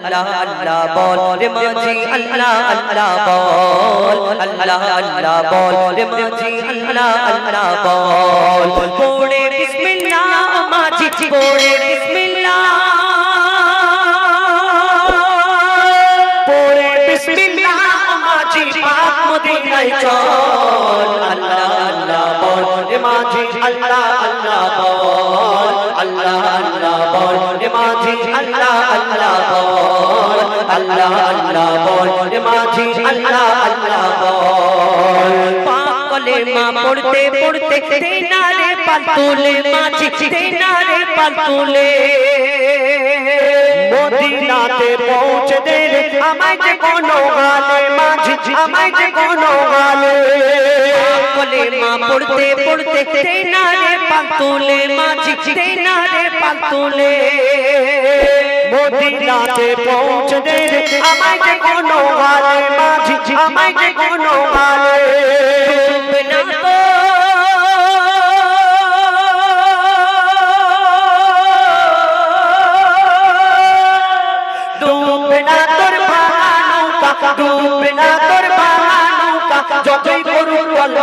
আল্লাহ আল্লাহ বল রে মাঝি আল্লাহ আল্লাহ বল আল্লাহ আল্লাহ বল রে মাঝি আল্লাহ আল্লাহ বল পড়ে বিসমিল্লাহ মাঝি পড়ে বিসমিল্লাহ পড়ে বিসমিল্লাহ মাঝি পাক মদিনায় চল আল্লাহ আল্লাহ বল রে মাঝি আল্লাহ আল্লাহ বল আল্লাহ আল্লাহ বল রে মাঝি আল্লাহ আল্লাহ বল আল্লাহ আল্লাহ বল রে মাঝি আল্লাহ আল্লাহ বল পাক কলেমা পড়তে পড়তে তেনারে পাল তুলে মাঝি তেনারে পাল তুলে মদিনাতে পৌঁছে দে আমায় যে কোনো গালে মাঝি আমায় যে কোনো গালে কলেমা পড়তে পড়তে তেনারে পাল তুলে মাঝি তেনারে পাল তুলে মদিনাতে পৌঁছে দে আমায় যে কোনো গালে মাঝি আমায় যে কোনো গালে ডুবে না তোর ভাঙা নৌকা ডুবে না তোর ভাঙা নৌকা যতই করুক বল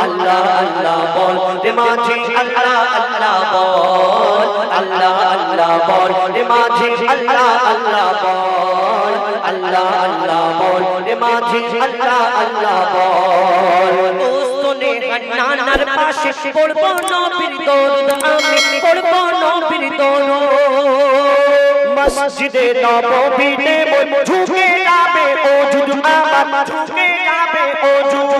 আল্লাহ আল্লাহ বল রে মাঝি আল্লাহ আল্লাহ বল আল্লাহ আল্লাহ বল রে মাঝি আল্লাহ আল্লাহ বল আল্লাহ আল্লাহ বল রে মাঝি আল্লাহ আল্লাহ বল ওস্তনে নানার পাশে পড়বো নবীর দরুদ আমি পড়বো নবীর দরুদ মসজিদে নববীতে ঝুঁকে যাবে ওজুদ আমার ঝুঁকে যাবে ওজুদ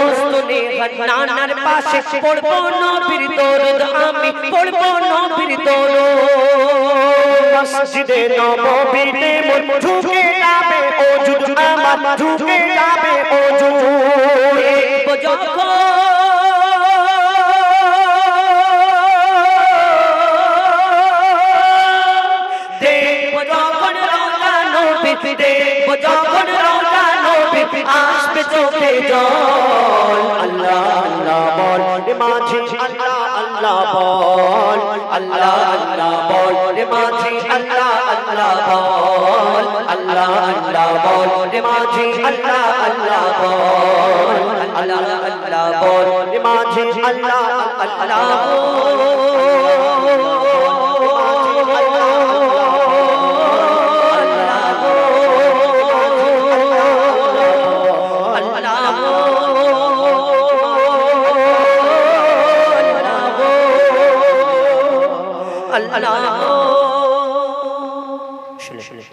ওস্তনে নানার পাশে পড়বো নবীর দরুদ আমি পড়বো নবীর দরুদ মসজিদে নববীতে ঝুঁকে যাবে ওজুদ আমার ঝুঁকে যাবে ওজুদ যখন দেখবো যখন রওজা নবী আসবে চোখে জল আল্লাহ আল্লাহ বল রে মাঝি আল্লাহ আল্লাহ বল আল্লাহ আল্লাহ বল রে মাঝি আল্লাহ আল্লাহ বল আল্লাহ আল্লাহ বল রে মাঝি আল্লাহ আল্লাহ বল আল্লাহ আল্লাহ বল রে মাঝি আল্লাহ আল্লাহ Allah